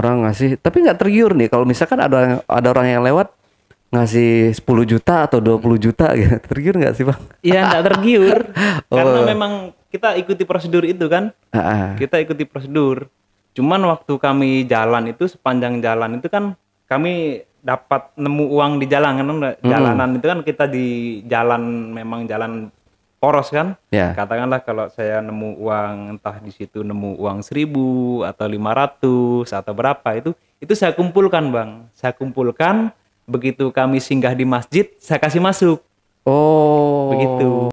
orang ngasih, tapi nggak tergiur nih kalau misalkan ada orang yang lewat ngasih 10 juta atau 20 juta gitu. Tergiur nggak sih Bang? Iya, nggak tergiur karena Oh. memang kita ikuti prosedur itu kan. Ah, ah. Kita ikuti prosedur. Cuman waktu kami jalan itu, sepanjang jalan itu kan kami dapat nemu uang di jalan kan, jalanan itu kan kita di jalan, memang jalan poros kan. Ya. Katakanlah kalau saya nemu uang, entah di situ nemu uang 1.000 atau 500 atau berapa, itu saya kumpulkan Bang. Saya kumpulkan, begitu kami singgah di masjid saya kasih masuk. Oh. Begitu.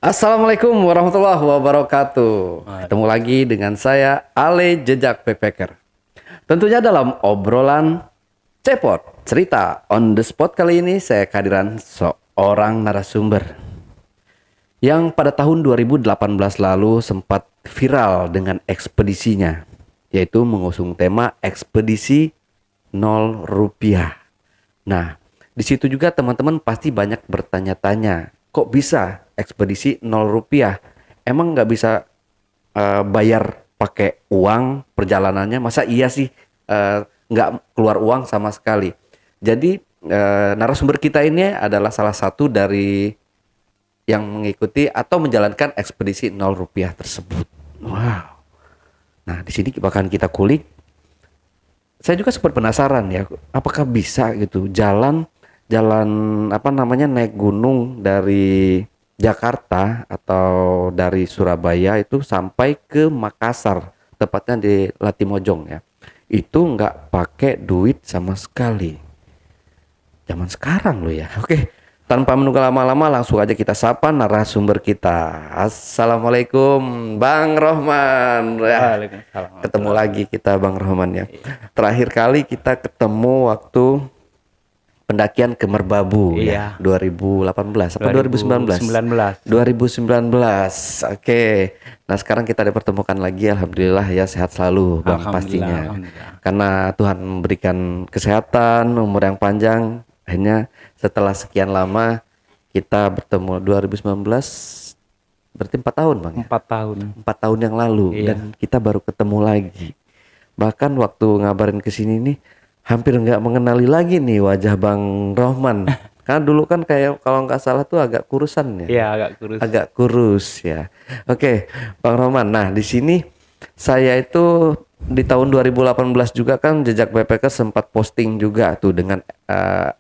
Assalamualaikum warahmatullahi wabarakatuh. Ketemu lagi dengan saya Ale Jejak Backpacker. Tentunya dalam obrolan cepot cerita on the spot kali ini saya kehadiran seorang narasumber yang pada tahun 2018 lalu sempat viral dengan ekspedisinya, yaitu mengusung tema ekspedisi 0 rupiah. Nah, di situ juga teman-teman pasti banyak bertanya-tanya, kok bisa ekspedisi 0 rupiah? Emang nggak bisa bayar pakai uang perjalanannya? Masa iya sih nggak keluar uang sama sekali? Jadi narasumber kita ini adalah salah satu dari yang mengikuti atau menjalankan ekspedisi 0 rupiah tersebut. Wow. Nah, di sini bahkan kita kulik. Saya juga sempat penasaran ya, apakah bisa gitu jalan apa namanya naik gunung dari Jakarta atau dari Surabaya itu sampai ke Makassar, tepatnya di Latimojong ya. Itu nggak pakai duit sama sekali. Zaman sekarang loh ya. Oke, tanpa menunggu lama-lama langsung aja kita sapa narasumber kita. Assalamualaikum Bang Rohman. Ya, Waalaikumsalam. ketemu lagi kita Bang Rohman ya. Terakhir kali kita ketemu waktu pendakian ke Merbabu ya, 2018 apa 2019? 2019. Oke. Nah, sekarang kita dipertemukan lagi, alhamdulillah ya, sehat selalu Bang pastinya. Karena Tuhan memberikan kesehatan, umur yang panjang, akhirnya setelah sekian lama kita bertemu 2019, berarti 4 tahun Bang ya? 4 tahun. 4 tahun yang lalu. Dan kita baru ketemu lagi. Bahkan waktu ngabarin ke sini nih hampir nggak mengenali lagi nih wajah Bang Rohman. Karena dulu kan kayak kalau nggak salah tuh agak kurusan ya. Iya, agak kurus. Agak kurus ya. Oke, Bang Rohman. Nah, di sini saya itu di tahun 2018 juga kan Jejak Backpacker sempat posting juga tuh dengan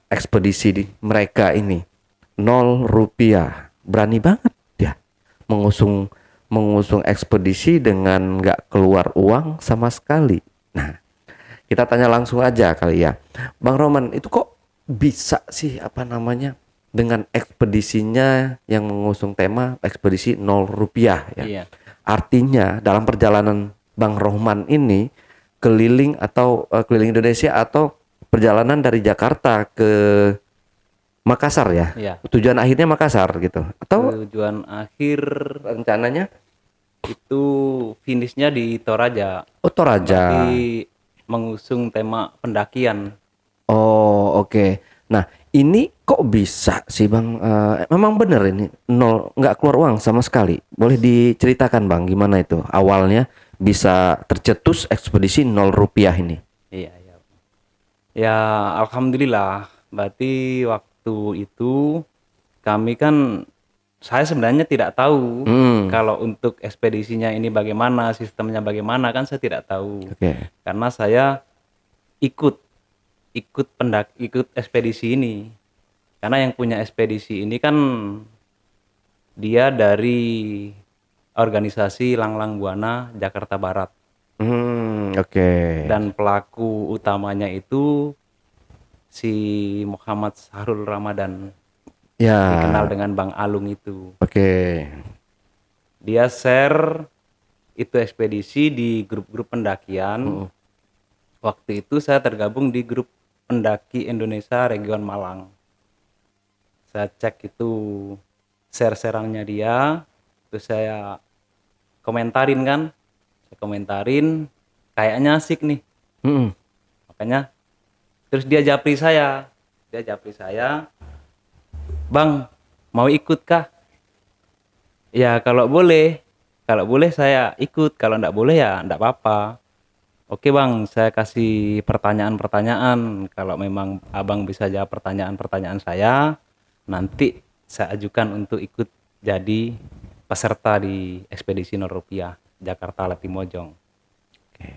ekspedisi di mereka ini 0 rupiah. Berani banget ya mengusung ekspedisi dengan nggak keluar uang sama sekali. Nah, kita tanya langsung aja kali ya, Bang Rohman, itu kok bisa sih apa namanya dengan ekspedisinya yang mengusung tema ekspedisi 0 rupiah ya? Iya. Artinya dalam perjalanan Bang Rohman ini keliling atau keliling Indonesia atau perjalanan dari Jakarta ke Makassar ya? Iya. Tujuan akhirnya Makassar gitu? Atau Tujuan akhir rencananya? itu finishnya di Toraja. Oh, Toraja. Berarti mengusung tema pendakian. Oh, oke. Nah, ini kok bisa sih Bang? Memang bener ini nol, nggak keluar uang sama sekali. Boleh diceritakan Bang, gimana itu awalnya bisa tercetus ekspedisi 0 rupiah ini? Iya, iya. Ya, alhamdulillah. Berarti waktu itu kami kan, saya sebenarnya tidak tahu kalau untuk ekspedisinya ini bagaimana, sistemnya bagaimana, kan saya tidak tahu. Oke. Karena saya ikut ekspedisi ini. Karena yang punya ekspedisi ini kan dia dari organisasi Langlang Buana Jakarta Barat. Oke. Dan pelaku utamanya itu si Muhammad Sahrul Ramadan. Ya. Dikenal dengan Bang Alung itu. Oke. Dia share itu ekspedisi di grup-grup pendakian. Waktu itu saya tergabung di grup pendaki Indonesia Region Malang. Saya cek itu share-sharannya dia, terus saya komentarin kan. Saya komentarin, kayaknya asik nih. Makanya terus dia japri saya. Bang, mau ikut kah? Ya kalau boleh saya ikut, kalau enggak boleh ya enggak apa-apa. Oke bang, saya kasih pertanyaan-pertanyaan. Kalau memang abang bisa jawab pertanyaan-pertanyaan saya, nanti saya ajukan untuk ikut jadi peserta di ekspedisi Nol Rupiah Jakarta Latimojong. Oke.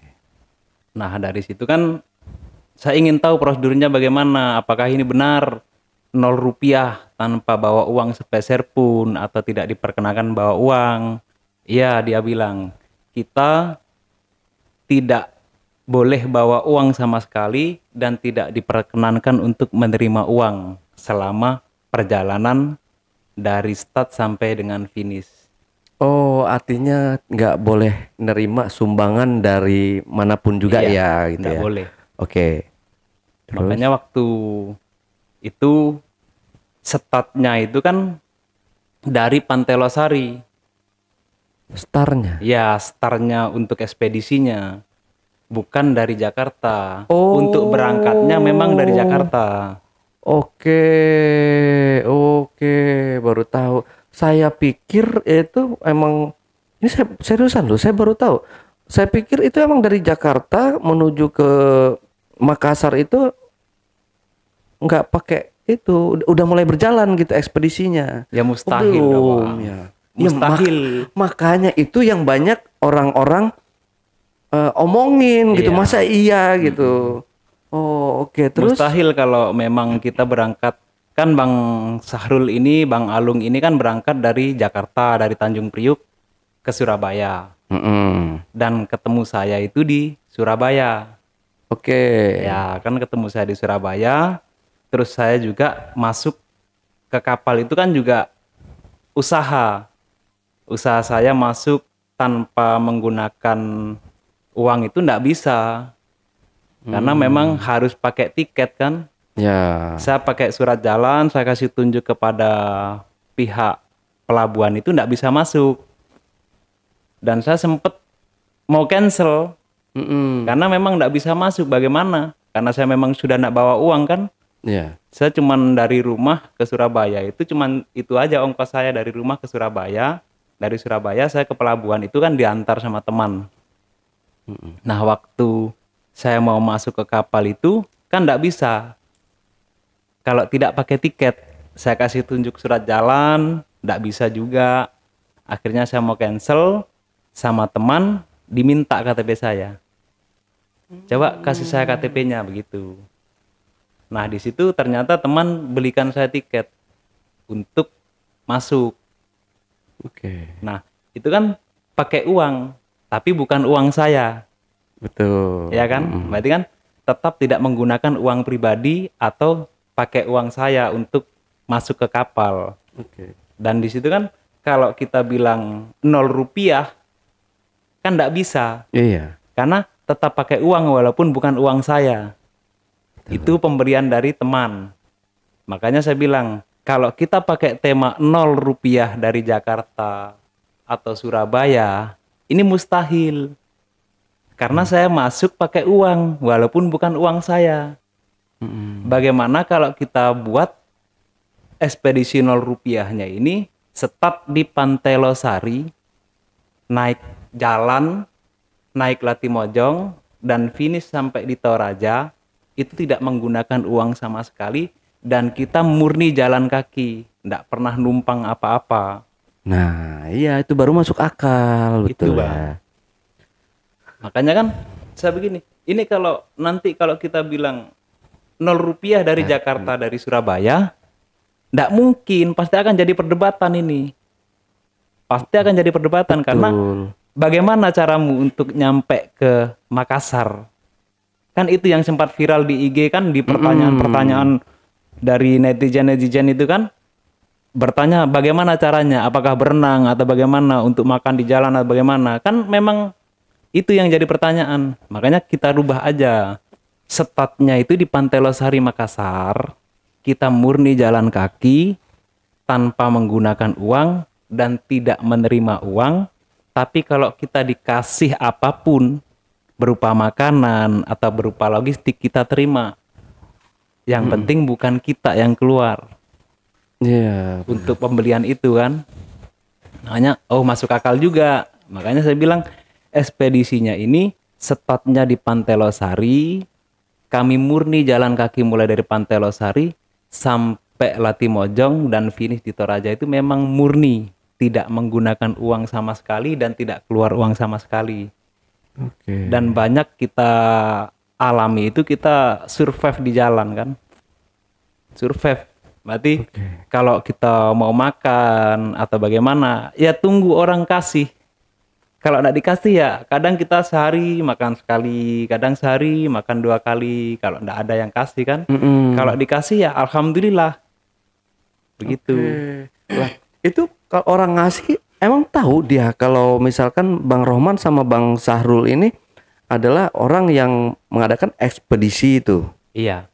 Nah dari situ kan saya ingin tahu prosedurnya bagaimana, apakah ini benar Rp0 tanpa bawa uang sepeser pun atau tidak diperkenakan bawa uang. Iya, dia bilang kita tidak boleh bawa uang sama sekali dan tidak diperkenankan untuk menerima uang selama perjalanan dari start sampai dengan finish. Oh, artinya nggak boleh nerima sumbangan dari manapun juga Iya, ya, gitu nggak ya. boleh. Oke. Terus? Makanya waktu itu startnya itu kan dari Pantai Losari. Startnya. Ya, startnya untuk ekspedisinya bukan dari Jakarta. Oh. Untuk berangkatnya memang dari Jakarta. Oke, oke, baru tahu. Saya pikir itu emang ini saya seriusan loh, saya baru tahu. Saya pikir itu emang dari Jakarta menuju ke Makassar itu nggak pakai itu, udah mulai berjalan gitu ekspedisinya. Ya mustahil Belum, Bang. ya. Mustahil. Makanya itu yang banyak orang-orang omongin gitu, Iya. masa iya gitu. Oh, oke. Terus Mustahil kalau memang kita berangkat. Kan Bang Sahrul ini, Bang Alung ini kan berangkat dari Jakarta, dari Tanjung Priuk ke Surabaya. Dan ketemu saya itu di Surabaya. Oke. Ya, kan ketemu saya di Surabaya. Terus saya juga masuk ke kapal itu kan juga usaha. Usaha saya masuk tanpa menggunakan uang itu enggak bisa. Karena memang harus pakai tiket kan. Ya. Saya pakai surat jalan, saya kasih tunjuk kepada pihak pelabuhan itu enggak bisa masuk. Dan saya sempat mau cancel. Karena memang enggak bisa masuk. Bagaimana? Karena saya memang sudah enggak bawa uang kan. Ya. Saya cuman dari rumah ke Surabaya itu cuman itu aja ongkos saya dari rumah ke Surabaya. Dari Surabaya saya ke pelabuhan itu kan diantar sama teman. Nah waktu saya mau masuk ke kapal itu kan enggak bisa. Kalau tidak pakai tiket, saya kasih tunjuk surat jalan, enggak bisa juga. Akhirnya saya mau cancel sama teman, diminta KTP saya. Coba kasih saya KTP-nya begitu. Nah di situ ternyata teman belikan saya tiket untuk masuk. Oke. Nah itu kan pakai uang, tapi bukan uang saya. Betul. Ya kan? Berarti kan tetap tidak menggunakan uang pribadi atau pakai uang saya untuk masuk ke kapal. Oke. Dan di situ kan kalau kita bilang Rp0 kan enggak bisa. Iya. Karena tetap pakai uang walaupun bukan uang saya. Itu pemberian dari teman. Makanya saya bilang, kalau kita pakai tema Rp0 dari Jakarta atau Surabaya, ini mustahil. Karena saya masuk pakai uang, walaupun bukan uang saya. Bagaimana kalau kita buat ekspedisi Rp0-nya ini, start di Pantai Losari, naik jalan, naik Latimojong, dan finish sampai di Toraja, itu tidak menggunakan uang sama sekali dan kita murni jalan kaki, tidak pernah numpang apa-apa. Nah, iya itu baru masuk akal, betul Itu, ya. Makanya kan saya begini, ini kalau nanti kalau kita bilang Rp0 dari Jakarta dari Surabaya, tidak mungkin, pasti akan jadi perdebatan ini. Pasti akan jadi perdebatan karena bagaimana caramu untuk nyampe ke Makassar? Kan itu yang sempat viral di IG kan, di pertanyaan-pertanyaan dari netizen-netizen itu kan bertanya bagaimana caranya, apakah berenang atau bagaimana untuk makan di jalan atau bagaimana. Kan memang itu yang jadi pertanyaan. Makanya kita rubah aja. Startnya itu di Pantai Losari Makassar, kita murni jalan kaki, tanpa menggunakan uang dan tidak menerima uang. Tapi kalau kita dikasih apapun berupa makanan atau berupa logistik, kita terima. Yang penting bukan kita yang keluar untuk pembelian itu kan. Makanya masuk akal juga. Makanya saya bilang ekspedisinya ini startnya di Pantai Losari. Kami murni jalan kaki mulai dari Pantai Losari sampai Latimojong dan finish di Toraja itu memang murni, tidak menggunakan uang sama sekali dan tidak keluar uang sama sekali. Dan banyak kita alami itu kita survive di jalan kan. Survive. Berarti kalau kita mau makan atau bagaimana, ya tunggu orang kasih. Kalau nggak dikasih ya kadang kita sehari makan sekali, kadang sehari makan 2 kali. Kalau nggak ada yang kasih kan. Kalau dikasih ya alhamdulillah. Begitu. Lah, itu kalau orang ngasih emang tahu dia kalau misalkan Bang Rohman sama Bang Sahrul ini adalah orang yang mengadakan ekspedisi itu. Iya.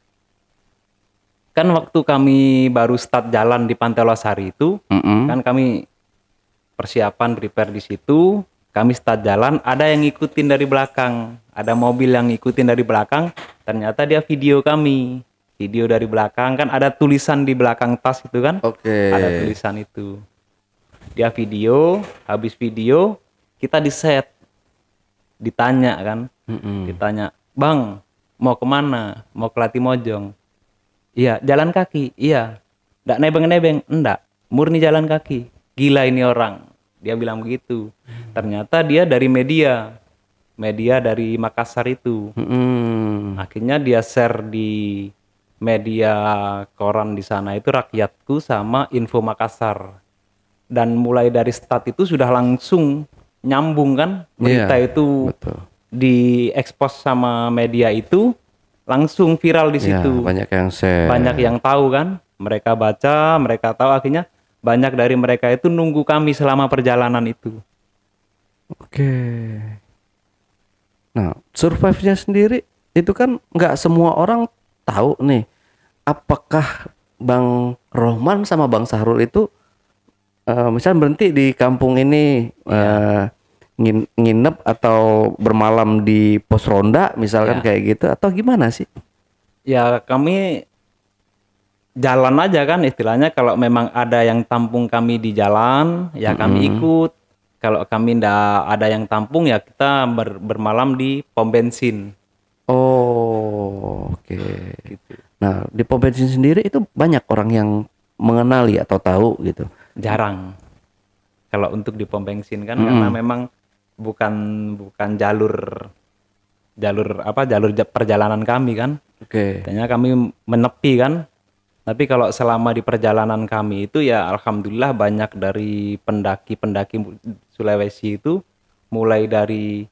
Kan waktu kami baru start jalan di Pantai Losari itu, kan kami persiapan prepare di situ, kami start jalan, ada yang ngikutin dari belakang, ada mobil yang ngikutin dari belakang, ternyata dia video kami, video dari belakang, kan ada tulisan di belakang tas itu kan, ada tulisan itu, dia video, habis video kita di set, ditanya kan, ditanya, Bang mau kemana, mau ke Latimojong? Iya, jalan kaki. Iya. Nggak nebeng-nebeng. Enggak. Murni jalan kaki. Gila ini orang. Dia bilang begitu. Ternyata dia dari media. Media dari Makassar itu. Akhirnya dia share di media koran di sana itu Rakyatku sama Info Makassar. Dan mulai dari start itu sudah langsung nyambung kan. Berita itu diekspos sama media itu. Langsung viral di situ. Banyak yang share. Banyak yang tahu kan. Mereka baca, mereka tahu, akhirnya banyak dari mereka itu nunggu kami selama perjalanan itu. Nah, survive-nya sendiri itu kan nggak semua orang tahu nih. Apakah Bang Rohman sama Bang Sahrul itu misalnya berhenti di kampung ini nginep atau bermalam di pos ronda misalkan kayak gitu atau gimana sih? Ya kami jalan aja kan istilahnya, kalau memang ada yang tampung kami di jalan ya kami ikut, kalau kami ndak ada yang tampung ya kita bermalam di pom bensin. Gitu. Nah di pom bensin sendiri itu banyak orang yang mengenali atau tahu gitu? Jarang. Kalau untuk di pom bensin kan karena memang bukan jalur perjalanan kami kan. Katanya kami menepi kan. Tapi kalau selama di perjalanan kami itu ya alhamdulillah banyak dari pendaki-pendaki Sulawesi itu mulai dari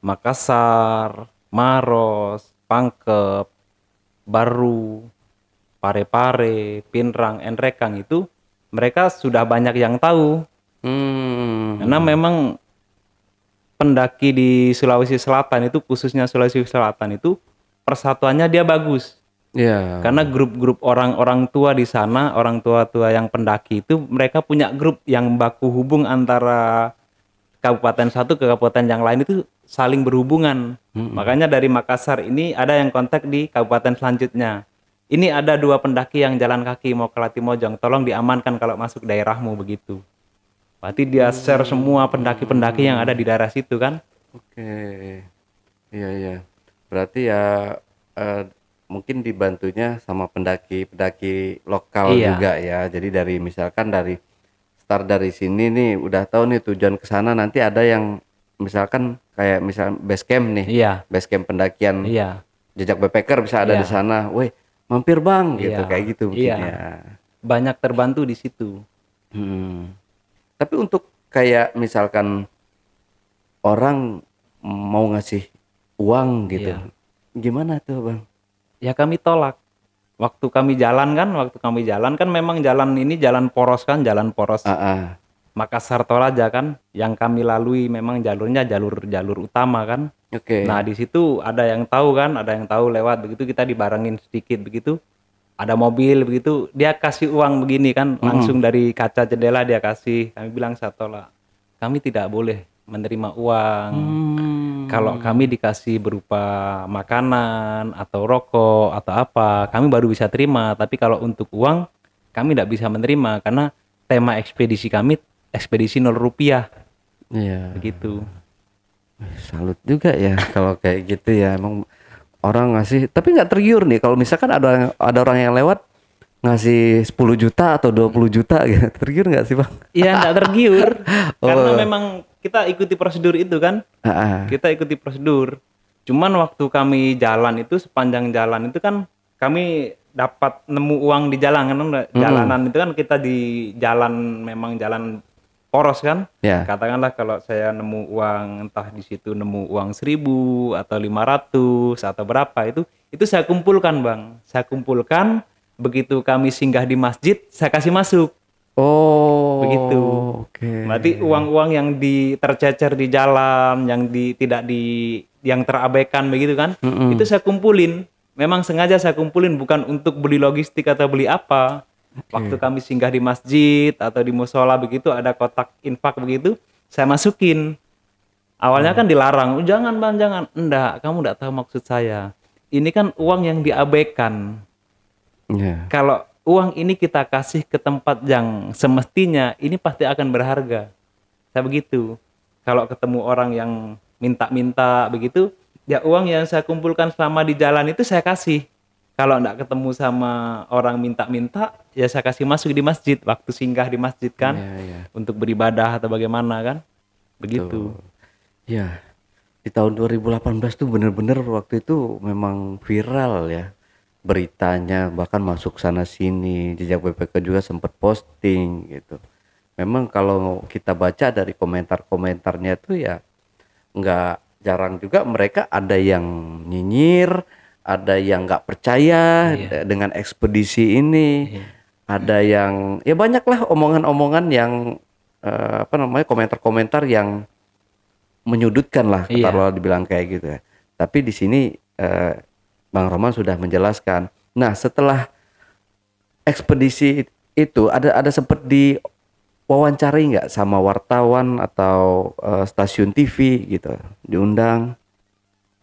Makassar, Maros, Pangkep, Baru, Parepare, Pinrang, Enrekang itu mereka sudah banyak yang tahu. Karena memang pendaki di Sulawesi Selatan itu, khususnya Sulawesi Selatan itu persatuannya dia bagus. Karena grup-grup orang-orang tua di sana, orang tua-tua yang pendaki itu mereka punya grup yang baku hubung antara kabupaten satu ke kabupaten yang lain itu saling berhubungan. Makanya dari Makassar ini ada yang kontak di kabupaten selanjutnya. Ini ada 2 pendaki yang jalan kaki mau ke Latimojong, tolong diamankan kalau masuk daerahmu, begitu. Berarti dia share semua pendaki-pendaki yang ada di daerah situ kan. Iya. Berarti ya mungkin dibantunya sama pendaki-pendaki lokal juga ya. Jadi dari misalkan dari start dari sini nih udah tahu nih tujuan ke sana, nanti ada yang misalkan kayak misal base camp nih. Base camp pendakian. Jejak backpacker bisa ada di sana. Woi, mampir Bang gitu kayak gitu mungkin ya. Banyak terbantu di situ. Tapi untuk kayak misalkan orang mau ngasih uang gitu, gimana tuh Bang? Ya kami tolak. Waktu kami jalan kan memang jalan ini jalan poros kan, jalan poros Makassar Toraja kan, yang kami lalui memang jalurnya jalur utama kan. Nah di situ ada yang tahu kan, ada yang tahu lewat begitu kita dibarengin sedikit begitu. ada mobil begitu, dia kasih uang begini kan, langsung dari kaca jendela dia kasih. Kami bilang saya tolak. Kami tidak boleh menerima uang. Kalau kami dikasih berupa makanan atau rokok atau apa, kami baru bisa terima. Tapi kalau untuk uang, kami tidak bisa menerima karena tema ekspedisi kami ekspedisi 0 rupiah. Iya. Begitu. Salut juga ya kalau kayak gitu ya. Emang orang ngasih, tapi nggak tergiur nih kalau misalkan ada orang yang lewat ngasih 10 juta atau 20 juta gitu. Tergiur nggak sih, Bang? Iya, nggak tergiur. Karena memang kita ikuti prosedur itu kan. Kita ikuti prosedur. Cuman waktu kami jalan itu, sepanjang jalan itu kan kami dapat nemu uang di jalan kan. Jalanan itu kan kita di jalan, memang jalan poros kan. Katakanlah kalau saya nemu uang, entah di situ nemu uang 1.000 atau 500 atau berapa, itu saya kumpulkan, Bang. Saya kumpulkan, begitu kami singgah di masjid, saya kasih masuk. Oh, begitu. Oke. Berarti uang-uang yang tercecer di jalan, yang terabaikan begitu kan, itu saya kumpulin. Memang sengaja saya kumpulin, bukan untuk beli logistik atau beli apa. Waktu kami singgah di masjid atau di musola begitu, ada kotak infak begitu, saya masukin. Awalnya kan dilarang, jangan Bang, jangan. Enggak, kamu enggak tahu maksud saya. Ini kan uang yang diabaikan. Kalau uang ini kita kasih ke tempat yang semestinya, ini pasti akan berharga. Saya begitu. Kalau ketemu orang yang minta-minta begitu, ya uang yang saya kumpulkan selama di jalan itu saya kasih. Kalau enggak ketemu sama orang minta-minta, ya saya kasih masuk di masjid. Waktu singgah di masjid kan, untuk beribadah atau bagaimana kan. Begitu. Ya, di tahun 2018 tuh bener-bener waktu itu memang viral ya. Beritanya bahkan masuk sana sini. Jejak PPK juga sempat posting gitu. Memang kalau kita baca dari komentar-komentarnya tuh ya nggak jarang juga mereka ada yang nyinyir, ada yang nggak percaya dengan ekspedisi ini, ada yang ya banyaklah omongan-omongan yang komentar-komentar yang menyudutkan lah, kalau dibilang kayak gitu ya. Tapi di sini Bang Roman sudah menjelaskan. Nah, setelah ekspedisi itu ada sempat diwawancari nggak sama wartawan atau stasiun TV gitu, diundang?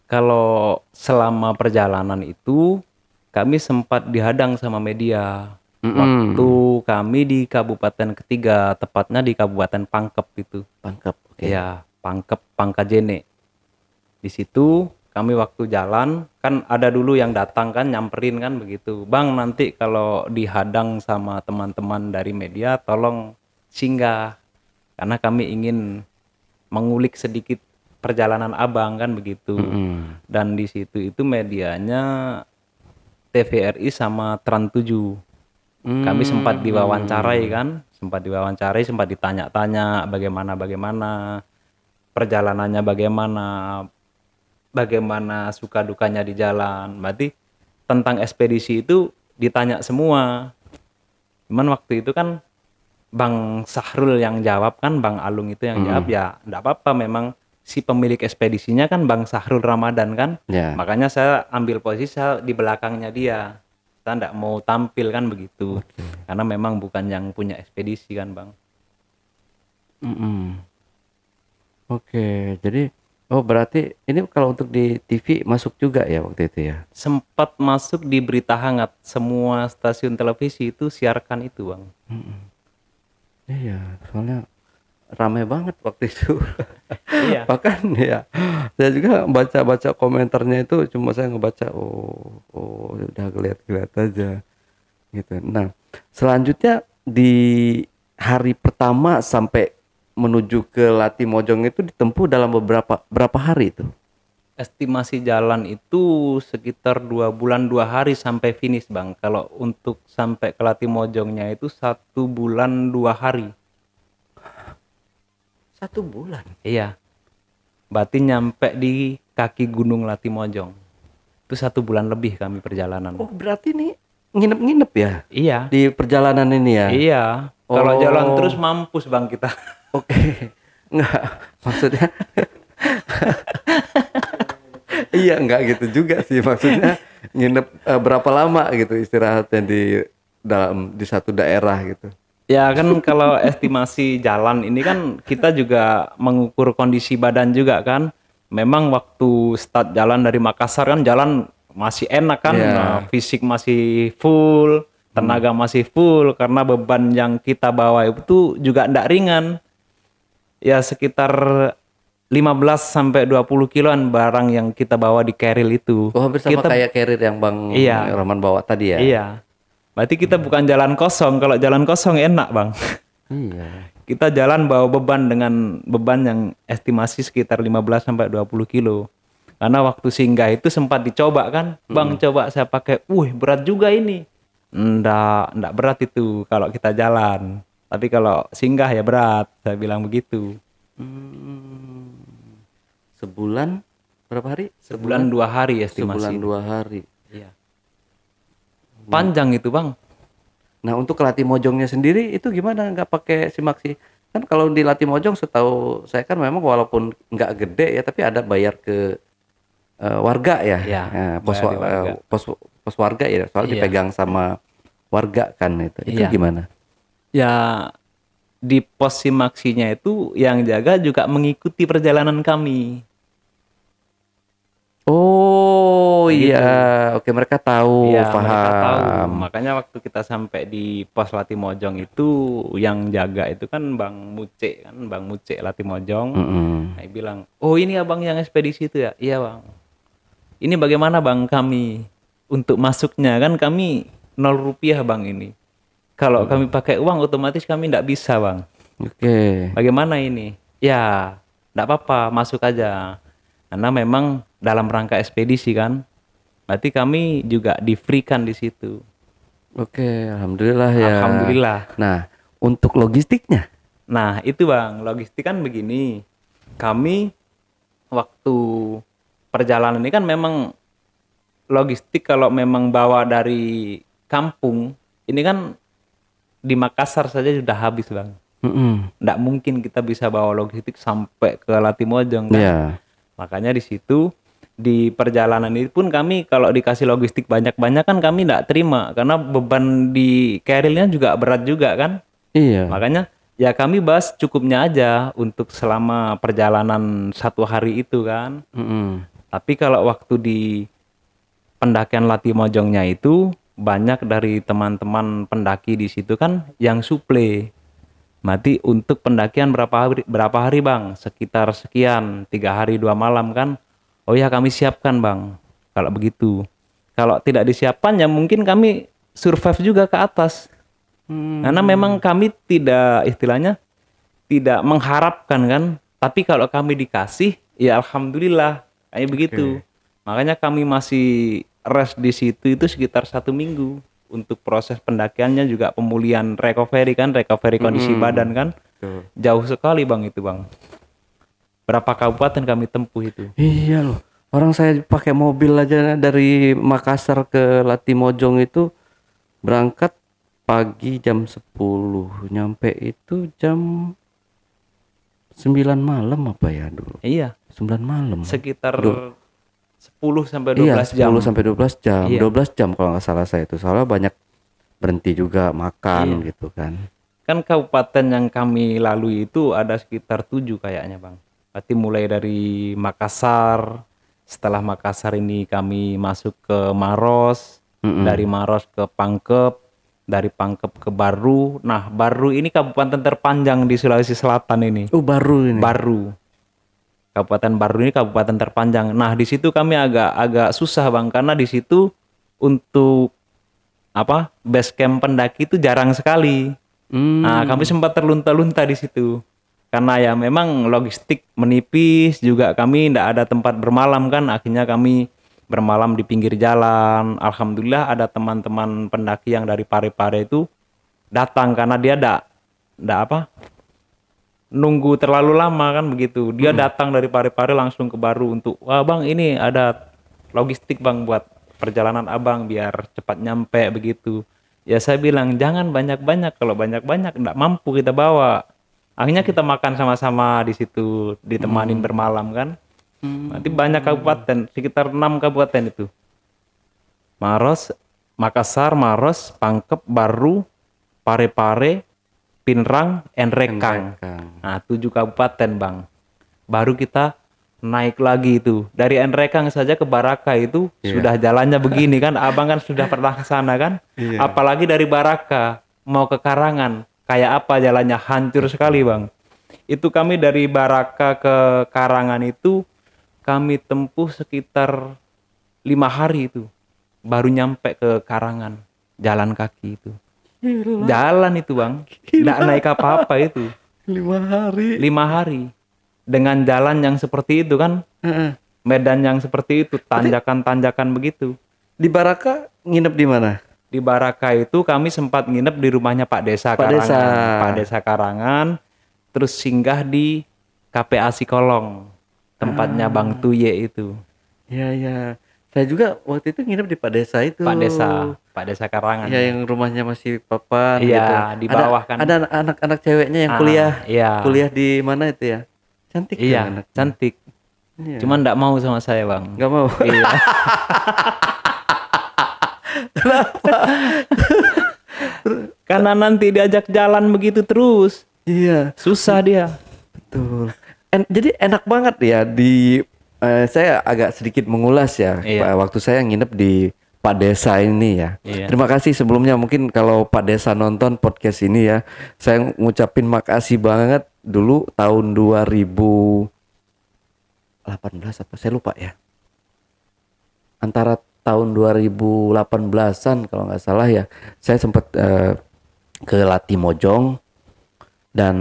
Kalau selama perjalanan itu kami sempat dihadang sama media. Waktu kami di Kabupaten Ketiga, tepatnya di Kabupaten Pangkep itu. Pangkep, oke. Ya, Pangkep, Pangkajene. Di situ kami waktu jalan kan ada dulu yang datang kan, nyamperin kan begitu. Bang, nanti kalau dihadang sama teman-teman dari media tolong singgah. Karena kami ingin mengulik sedikit perjalanan Abang kan begitu. Dan di situ itu medianya TVRI sama Trans 7. Kami sempat diwawancarai kan, sempat ditanya-tanya bagaimana perjalanannya, bagaimana suka dukanya di jalan. Berarti tentang ekspedisi itu ditanya semua. Cuman waktu itu kan Bang Sahrul yang jawab kan, Bang Alung itu yang jawab, ya enggak apa-apa, memang si pemilik ekspedisinya kan Bang Sahrul Ramadan kan. Makanya saya ambil posisi di belakangnya dia. Saya enggak mau tampil kan begitu. Karena memang bukan yang punya ekspedisi kan, Bang. Jadi berarti ini kalau untuk di TV masuk juga ya waktu itu ya? Sempat masuk di berita hangat, semua stasiun televisi itu siarkan itu, Bang. Iya, soalnya ramai banget waktu itu. Iya. Bahkan ya, saya juga baca komentarnya itu, cuma saya ngebaca, udah ngeliat aja gitu. Nah, selanjutnya di hari pertama sampai menuju ke Latimojong itu ditempuh dalam berapa hari itu? Estimasi jalan itu sekitar 2 bulan 2 hari sampai finish, Bang. Kalau untuk sampai ke Latimojongnya itu 1 bulan 2 hari. 1 bulan? Iya. Berarti nyampe di kaki Gunung Latimojong. Itu 1 bulan lebih kami perjalanan. Oh, berarti nih nginep-nginep ya? Iya. Di perjalanan ini ya? Iya. Kalau jalan terus mampus, Bang, kita. Oke. Enggak, maksudnya Iya, enggak gitu juga sih, maksudnya nginep berapa lama gitu istirahatnya di satu daerah gitu. Ya kan kalau estimasi jalan ini kan kita juga mengukur kondisi badan juga kan. Memang waktu start jalan dari Makassar kan jalan masih enak kan, Iya. fisik masih full, tenaga masih full karena beban yang kita bawa itu juga ndak ringan. Ya sekitar 15 sampai 20 kiloan barang yang kita bawa di carrier itu. Oh, hampir sama Kita kayak carrier yang Bang iya, Rahman bawa tadi ya. iya. Berarti kita bukan jalan kosong. Kalau jalan kosong enak, Bang. Iya. Kita jalan bawa beban dengan beban yang estimasi sekitar 15 sampai 20 kilo. Karena waktu singgah itu sempat dicoba kan, Bang, coba saya pakai, berat juga ini. Nggak berat itu kalau kita jalan. Tapi kalau singgah ya berat, saya bilang begitu. Hmm. Sebulan berapa hari? Sebulan 2 hari estimasi. Sebulan 2 hari. Iya. Panjang itu, Bang. Nah, untuk Latimojongnya sendiri itu gimana? Nggak pakai simaksi? Kan kalau di Latimojong setahu saya kan memang walaupun nggak gede ya, tapi ada bayar ke warga ya. Iya, Nah, bayar di warga. Pos warga ya, soalnya Iya. dipegang sama warga kan itu. Itu Iya. gimana? Ya di pos simaksinya itu yang jaga juga mengikuti perjalanan kami. Oh Begitu. iya, oke mereka tahu, Iya, paham. mereka tahu. Makanya waktu kita sampai di pos Latimojong itu yang jaga itu kan Bang Muce kan, Bang Muce Latimojong. Mm-mm. Dia bilang, "Oh, ini abang yang ekspedisi itu ya?" "Iya, Bang." "Ini bagaimana, Bang, kami untuk masuknya? Kan kami 0 rupiah, Bang, ini. Kalau kami pakai uang otomatis kami tidak bisa, Bang. Oke. Bagaimana ini?" "Ya, tidak apa-apa, masuk aja." Karena memang dalam rangka ekspedisi kan. Berarti kami juga di-free-kan di situ. Oke, alhamdulillah ya. Alhamdulillah. Nah, untuk logistiknya? Nah, itu Bang, logistik kan begini. Kami waktu perjalanan ini kan memang logistik kalau memang bawa dari kampung, ini kan di Makassar saja sudah habis, Bang. Mm-mm. Nggak mungkin kita bisa bawa logistik sampai ke Latimojong kan. Iya. Makanya di situ di perjalanan itu pun kami kalau dikasih logistik banyak-banyak kan kami tidak terima karena beban di carrier-nya juga berat juga kan. Iya. Makanya ya kami bahas cukupnya aja untuk selama perjalanan 1 hari itu kan. Mm-mm. Tapi kalau waktu di pendakian Latimojongnya itu banyak dari teman-teman pendaki di situ kan yang suple. Mati untuk pendakian berapa hari Bang? Sekitar sekian, 3 hari 2 malam kan? Oh ya kami siapkan Bang. Kalau begitu. Kalau tidak disiapkan ya mungkin kami survive juga ke atas. Karena memang kami tidak istilahnya tidak mengharapkan kan. Tapi kalau kami dikasih ya alhamdulillah kayak begitu. Makanya kami masih rest di situ itu sekitar 1 minggu. Untuk proses pendakiannya juga pemulihan recovery kondisi badan kan. Jauh sekali Bang itu Bang. Berapa kabupaten kami tempuh itu. Iya loh. Orang saya pakai mobil aja dari Makassar ke Latimojong itu berangkat pagi jam 10, nyampe itu jam 9 malam apa ya dulu? Iya. 9 malam. Sekitar 10 sampai 12 iya, 10 jam. sampai 12 jam. Iya. 12 jam kalau nggak salah saya itu. Soalnya banyak berhenti juga makan gitu kan. Kan kabupaten yang kami lalui itu ada sekitar 7 kayaknya Bang. Berarti mulai dari Makassar, setelah Makassar ini kami masuk ke Maros, dari Maros ke Pangkep, dari Pangkep ke Baru. Nah, Baru ini kabupaten terpanjang di Sulawesi Selatan ini. Oh, baru ini. Baru. Kabupaten Baru ini kabupaten terpanjang. Nah, di situ kami agak susah Bang karena di situ untuk base camp pendaki itu jarang sekali. Nah, kami sempat terlunta-lunta di situ. Karena ya memang logistik menipis juga kami tidak ada tempat bermalam kan. Akhirnya kami bermalam di pinggir jalan. Alhamdulillah ada teman-teman pendaki yang dari Pare-Pare itu datang karena dia nunggu terlalu lama kan begitu. Dia datang dari Pare-Pare langsung ke Baru untuk, "Wah Bang, ini ada logistik Bang buat perjalanan Abang biar cepat nyampe," begitu. Ya saya bilang, "Jangan banyak-banyak, kalau banyak-banyak enggak mampu kita bawa." Akhirnya kita makan sama-sama di situ, ditemanin bermalam kan. Nanti banyak kabupaten, sekitar 6 kabupaten itu. Maros, Makassar, Maros, Pangkep, Baru, Parepare, Pinrang, Enrekang. Nah, 7 kabupaten, Bang. Baru kita naik lagi itu. Dari Enrekang saja ke Baraka itu sudah jalannya begini kan. Abang kan sudah pernah ke sana kan. Apalagi dari Baraka mau ke Karangan. Kayak apa jalannya, hancur sekali, Bang. Itu kami dari Baraka ke Karangan itu kami tempuh sekitar 5 hari itu. Baru nyampe ke Karangan. Jalan kaki itu. Gila. Jalan itu, Bang. Nggak naik apa-apa itu. 5 hari. 5 hari. Dengan jalan yang seperti itu kan. Medan yang seperti itu. Tanjakan-tanjakan begitu. Di Baraka nginep di mana? Di Baraka itu kami sempat nginep di rumahnya Pak Desa Pak Karangan. Desa. Pak Desa Karangan. Terus singgah di KPA Sikolong. Tempatnya Bang Tuye itu. Ya, ya. Saya juga waktu itu nginep di Pak Desa itu. Pak Desa Karangan. Ya, yang rumahnya masih papan Iya, gitu. di bawah kan. Ada anak-anak ceweknya yang kuliah. Iya. Kuliah di mana itu ya? Cantik Iya, kan anaknya? cantik. Iya. Cuman enggak mau sama saya, Bang. Nggak mau. Iya. Karena nanti diajak jalan begitu terus. Iya, Susah dia. betul. Jadi enak banget ya di saya agak sedikit mengulas ya. Iya. Waktu saya nginep di Pak Desa ini ya. Iya. Terima kasih sebelumnya, mungkin kalau Pak Desa nonton podcast ini ya, saya ngucapin makasih banget. Dulu tahun 2018 apa saya lupa ya. Antara tahun 2018-an kalau nggak salah ya, saya sempat ke Latimojong dan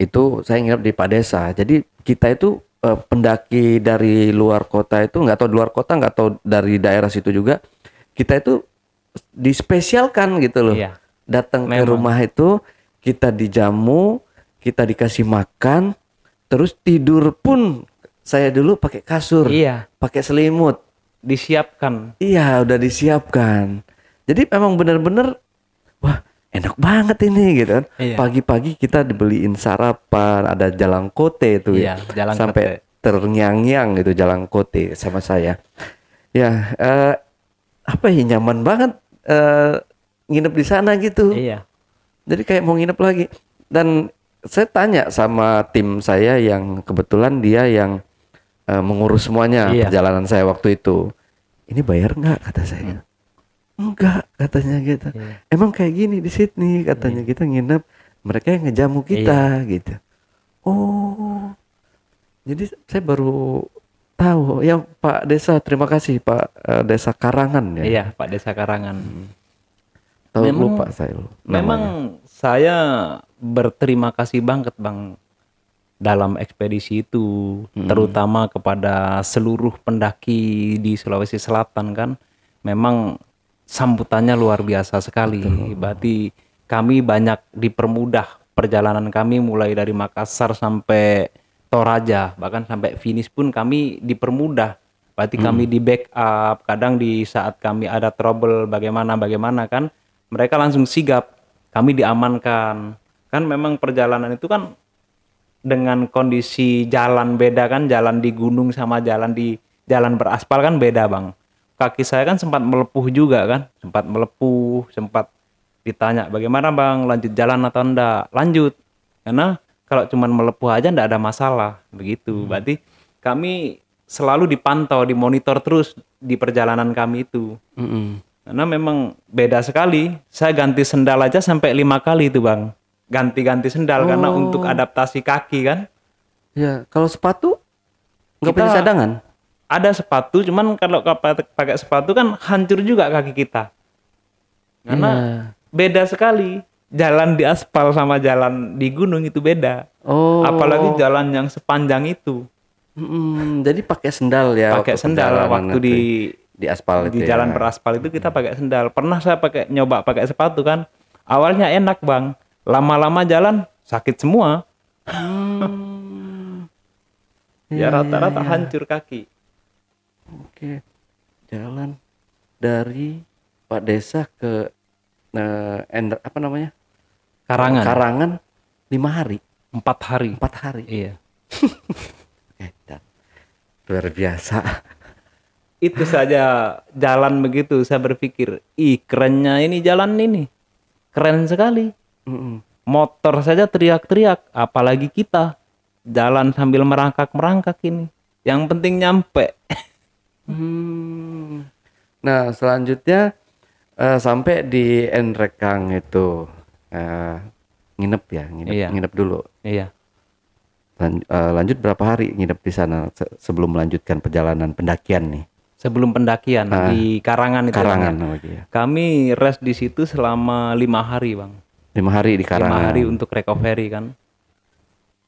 itu saya nginep di Pak Desa. Jadi kita itu pendaki dari luar kota itu, nggak tahu luar kota, nggak tahu dari daerah situ juga, kita itu dispesialkan gitu loh. Iya. Datang ke Memang. rumah itu kita dijamu, kita dikasih makan, terus tidur pun saya dulu pakai kasur, Iya. pakai selimut. Disiapkan. Iya, udah disiapkan. Jadi memang benar-benar wah, enak banget ini gitu kan. Iya. Pagi-pagi kita dibeliin sarapan, ada jalang kote itu Iya, ya. jalang Sampai terngiang-ngiang gitu jalang kote sama saya. Ya, apa ya, nyaman banget nginep di sana gitu. Iya. Jadi kayak mau nginep lagi. Dan saya tanya sama tim saya yang kebetulan dia yang mengurus semuanya Iya. perjalanan saya waktu itu. Ini bayar nggak, kata saya. Enggak, katanya gitu. Iya. Emang kayak gini di Sydney, katanya kita nginep, mereka yang ngejamu kita gitu. Oh, jadi saya baru tahu ya Pak Desa. Terima kasih Pak Desa Karangan ya. Iya, Pak Desa Karangan. Tahu, Memang- lupa saya namanya. Memang saya berterima kasih banget, Bang, dalam ekspedisi itu, terutama kepada seluruh pendaki di Sulawesi Selatan kan. Memang sambutannya luar biasa sekali. Berarti kami banyak dipermudah perjalanan kami mulai dari Makassar sampai Toraja, bahkan sampai finish pun kami dipermudah. Berarti kami di backup, kadang di saat kami ada trouble bagaimana kan, mereka langsung sigap, kami diamankan. Kan memang perjalanan itu kan dengan kondisi jalan beda kan, jalan di gunung sama jalan beraspal kan beda, Bang. Kaki saya kan sempat melepuh juga kan, sempat ditanya bagaimana, Bang, lanjut jalan atau enggak? Lanjut, karena kalau cuman melepuh aja enggak ada masalah begitu. Berarti kami selalu dipantau, dimonitor terus di perjalanan kami itu. Karena memang beda sekali. Saya ganti sendal aja sampai 5 kali itu, Bang. Ganti-ganti sendal karena untuk adaptasi kaki kan. Ya, kalau sepatu nggak Kita- punya cadangan. Ada sepatu, cuman kalau pakai sepatu kan hancur juga kaki kita. Karena beda sekali. Jalan di aspal sama jalan di gunung itu beda. Oh. Apalagi jalan yang sepanjang itu. Jadi pakai sendal ya. Pakai waktu sendal perjalanan waktu itu di aspal di itu jalan ya. beraspal itu kita pakai sendal. Pernah saya nyoba pakai sepatu kan. Awalnya enak, Bang. Lama-lama jalan sakit semua. Ya rata-rata hancur kaki. Oke. Jalan dari Pak Desa ke apa namanya? Karangan. 5 hari, 4 hari. 4 hari. Iya. Edan. Luar biasa. Itu saja jalan begitu, saya berpikir, ih kerennya ini jalan ini. Keren sekali. Motor saja teriak-teriak, apalagi kita jalan sambil merangkak-merangkak ini. Yang penting nyampe. Nah, selanjutnya sampai di Nrekang itu nginep ya, Iya. nginep dulu. Iya. Lanjut berapa hari nginep di sana sebelum melanjutkan perjalanan pendakian nih? Sebelum pendakian di Karangan itu. Karangan, Bang, ya. oh iya. Kami rest di situ selama 5 hari, Bang. 5 hari di 5 Karangan. hari untuk recovery kan.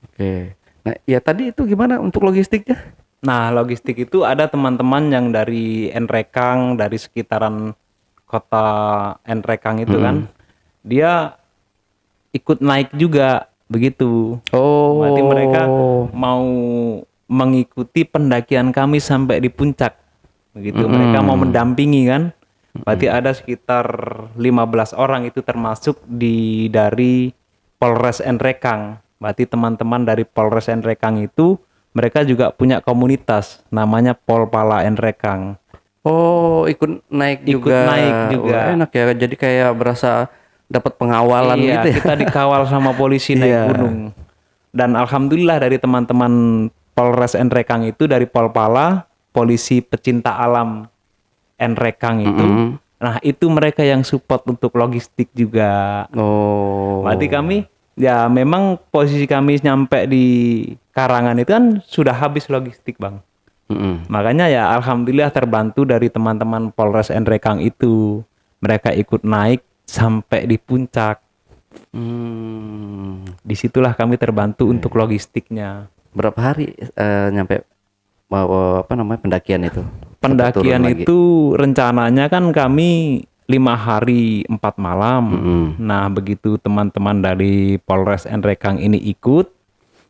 Oke. Nah, ya tadi itu gimana untuk logistiknya? Nah, logistik itu ada teman-teman yang dari Nrekang, dari sekitaran kota Nrekang itu kan. Dia ikut naik juga begitu. Oh. Berarti mereka mau mengikuti pendakian kami sampai di puncak. Begitu. Mereka mau mendampingi kan. Berarti ada sekitar 15 orang itu termasuk dari Polres Nrekang. Berarti teman-teman dari Polres Nrekang itu mereka juga punya komunitas namanya Polpala Nrekang. Oh, ikut naik juga. Wah, enak ya. Jadi kayak berasa dapat pengawalan gitu ya. Kita dikawal sama polisi naik gunung. Dan alhamdulillah dari teman-teman Polres Nrekang itu, dari Polpala, polisi pecinta alam Nrekang itu. Nah, itu mereka yang support untuk logistik juga. Oh. Berarti kami ya memang posisi kami nyampe di Karangan itu kan sudah habis logistik, Bang. Makanya ya alhamdulillah terbantu dari teman-teman Polres Nrekang itu. Mereka ikut naik sampai di puncak. Disitulah kami terbantu untuk logistiknya. Berapa hari nyampe pendakian itu? Pendakian itu rencananya kan kami 5 hari 4 malam. Nah, begitu teman-teman dari Polres Nrekang ini ikut,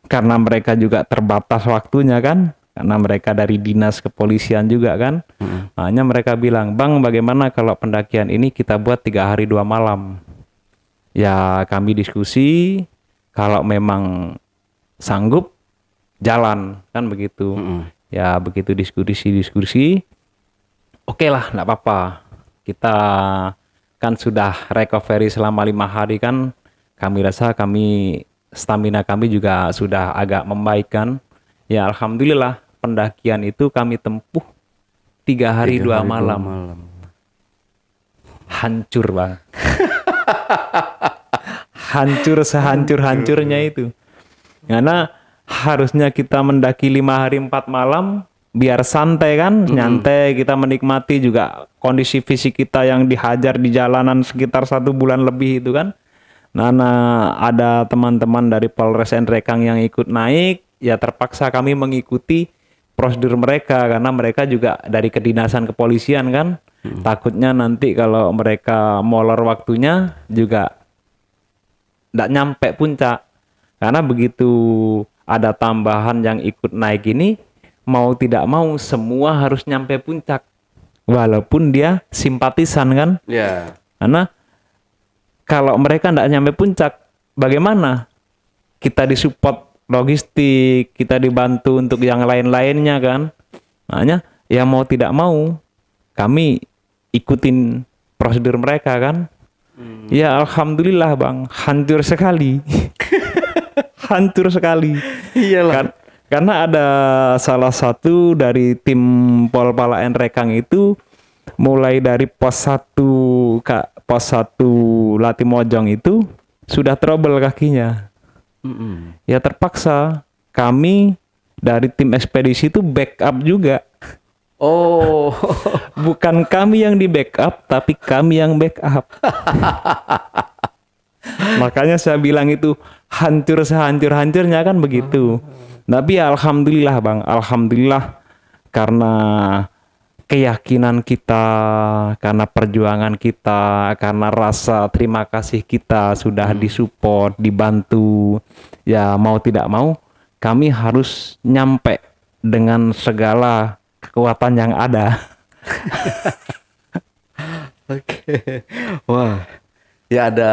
karena mereka juga terbatas waktunya kan, karena mereka dari dinas kepolisian juga kan. Makanya mereka bilang, Bang, bagaimana kalau pendakian ini kita buat 3 hari 2 malam? Ya kami diskusi, kalau memang sanggup jalan kan begitu. Ya begitu diskusi, oke lah, nggak apa-apa. Kita kan sudah recovery selama 5 hari kan, kami rasa stamina kami juga sudah agak membaik kan. Ya alhamdulillah pendakian itu kami tempuh 3 hari 2 malam. Hancur, Bang. Hancur sehancur-hancurnya itu. Karena harusnya kita mendaki 5 hari 4 malam biar santai kan, nyantai, kita menikmati juga kondisi fisik kita yang dihajar di jalanan sekitar 1 bulan lebih itu kan. Nah, ada teman-teman dari Polres Nrekang yang ikut naik, ya terpaksa kami mengikuti prosedur mereka karena mereka juga dari kedinasan kepolisian kan. Takutnya nanti kalau mereka molor waktunya juga nggak nyampe puncak. Karena begitu ada tambahan yang ikut naik ini, mau tidak mau semua harus nyampe puncak. Walaupun dia simpatisan kan. Ya. Karena kalau mereka nggak nyampe puncak, bagaimana? Kita disupport logistik, kita dibantu untuk yang lain-lainnya kan. Makanya ya mau tidak mau, kami ikutin prosedur mereka kan. Ya alhamdulillah, Bang, hancur sekali. Hancur sekali. Iyalah. Karena ada salah satu dari tim Polpala Nrekang itu mulai dari pos 1 Latimojong itu sudah trouble kakinya. Ya terpaksa kami dari tim ekspedisi itu backup juga. Oh. Bukan kami yang di backup, tapi kami yang backup. Makanya saya bilang itu hancur sehancur-hancurnya kan begitu. Tapi ya alhamdulillah, Bang, alhamdulillah karena keyakinan kita, karena perjuangan kita, karena rasa terima kasih kita sudah disupport, dibantu. Ya mau tidak mau kami harus nyampe dengan segala kekuatan yang ada. Oke. Wah. Ya ada,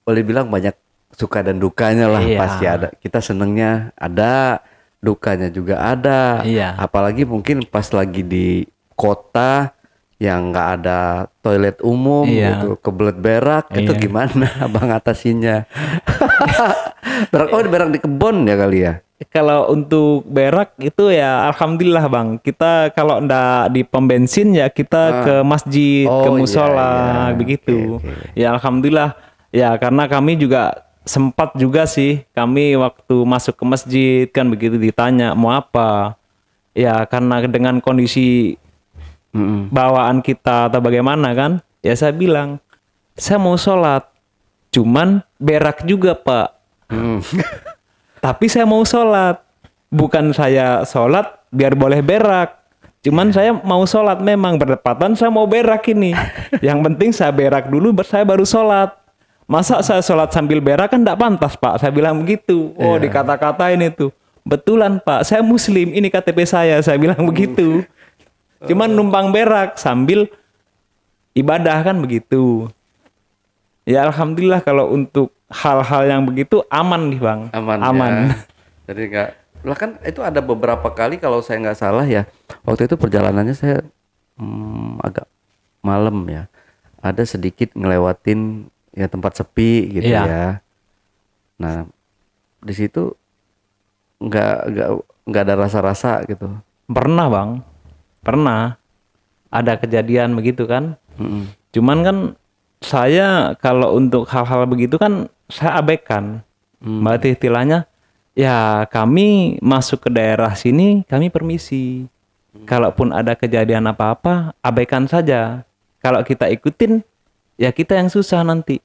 boleh bilang banyak suka dan dukanya lah. Iya. Pasti ada. Kita senengnya ada, dukanya juga ada. Iya. Apalagi mungkin pas lagi di kota yang nggak ada toilet umum Iya. gitu, kebelet berak, itu Iya. gimana abang atasinya? Berak di kebun ya kali ya? Kalau untuk berak itu ya alhamdulillah Bang. Kita kalau ndak di pom bensin ya kita ke masjid, ke Oh, iya, musola iya. begitu. Oke. Ya alhamdulillah. Ya karena kami juga sempat juga sih kami waktu masuk ke masjid kan begitu ditanya mau apa. Ya karena dengan kondisi bawaan kita atau bagaimana kan, ya saya bilang saya mau sholat, cuman berak juga Pak. Tapi saya mau sholat, bukan saya sholat biar boleh berak. Cuman saya mau sholat memang berdepatan saya mau berak ini. Yang penting saya berak dulu, saya baru sholat. Masa saya sholat sambil berak kan tidak pantas Pak. Saya bilang begitu. Oh dikata-katain itu. Betulan Pak, saya muslim, ini KTP saya bilang begitu. Cuman numpang berak sambil ibadah kan begitu. Ya alhamdulillah kalau untuk hal-hal yang begitu aman nih Bang. Aman. Ya. Jadi nggak, lah kan itu ada beberapa kali kalau saya nggak salah ya. Waktu itu perjalanannya saya agak malam ya. Ada sedikit ngelewatin ya tempat sepi gitu Iya. ya. Nah di situ nggak ada rasa-rasa gitu. Pernah Bang, pernah ada kejadian begitu kan. Cuman kan saya kalau untuk hal-hal begitu kan saya abaikan. Berarti istilahnya ya kami masuk ke daerah sini kami permisi. Kalaupun ada kejadian apa-apa abaikan saja. Kalau kita ikutin ya kita yang susah nanti.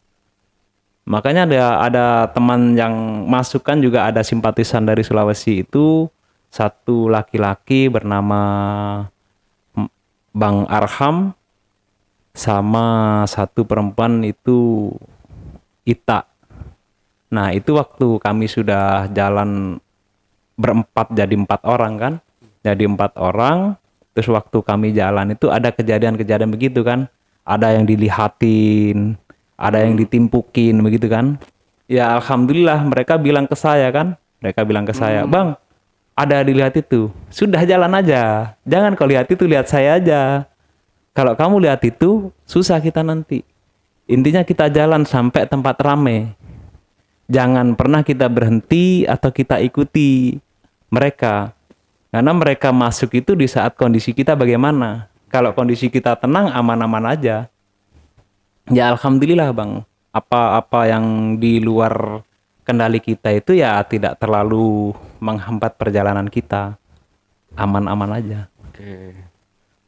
Makanya ada teman yang masuk kan juga ada simpatisan dari Sulawesi itu, satu laki-laki bernama Bang Arham sama satu perempuan itu Ita. Nah itu waktu kami sudah jalan berempat jadi 4 orang kan. Jadi 4 orang. Terus waktu kami jalan itu ada kejadian-kejadian begitu kan. Ada yang dilihatin, ada yang ditimpukin begitu kan. Ya alhamdulillah mereka bilang ke saya kan. Mereka bilang ke saya, Bang ada dilihat itu. Sudah jalan aja. Jangan kau lihat itu, lihat saya aja. Kalau kamu lihat itu, susah kita nanti. Intinya kita jalan sampai tempat rame. Jangan pernah kita berhenti atau kita ikuti mereka. Karena mereka masuk itu di saat kondisi kita bagaimana. Kalau kondisi kita tenang, aman-aman aja. Ya alhamdulillah Bang. Apa-apa yang di luar kendali kita itu ya tidak terlalu menghambat perjalanan kita. Aman-aman aja. Oke.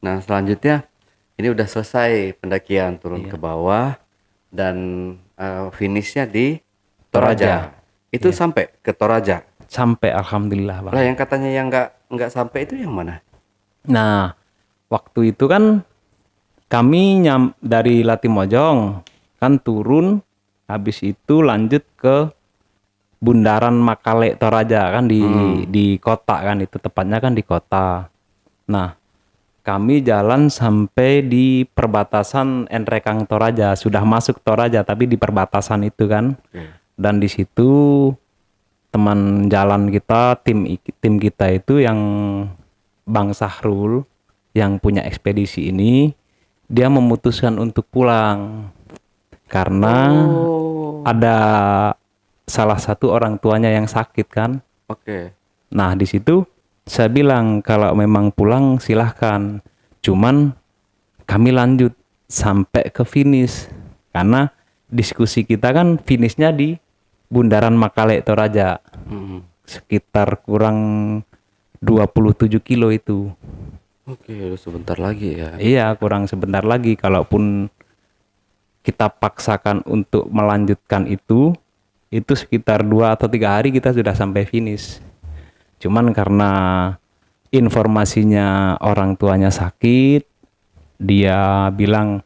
Nah selanjutnya ini udah selesai pendakian turun ke bawah dan finishnya di Toraja. Itu sampai ke Toraja. Sampai alhamdulillah Bang. Lah yang katanya yang nggak sampai itu yang mana? Nah, waktu itu kan kami dari Latimojong kan turun, habis itu lanjut ke Bundaran Makale Toraja kan di kota kan, itu tepatnya kan di kota. Nah, kami jalan sampai di perbatasan Enrekang Toraja, sudah masuk Toraja tapi di perbatasan itu kan. Dan di situ teman jalan kita, tim kita itu yang Bang Sahrul yang punya ekspedisi ini, dia memutuskan untuk pulang karena ada salah satu orang tuanya yang sakit kan. Oke. Nah di situ saya bilang kalau memang pulang silahkan, cuman kami lanjut sampai ke finish karena diskusi kita kan finishnya di Bundaran Makale Toraja. Sekitar kurang 27 kilo itu. Oke, sebentar lagi ya. Iya, kurang sebentar lagi. Kalaupun kita paksakan untuk melanjutkan itu sekitar 2 atau 3 hari kita sudah sampai finish. Cuman karena informasinya orang tuanya sakit, dia bilang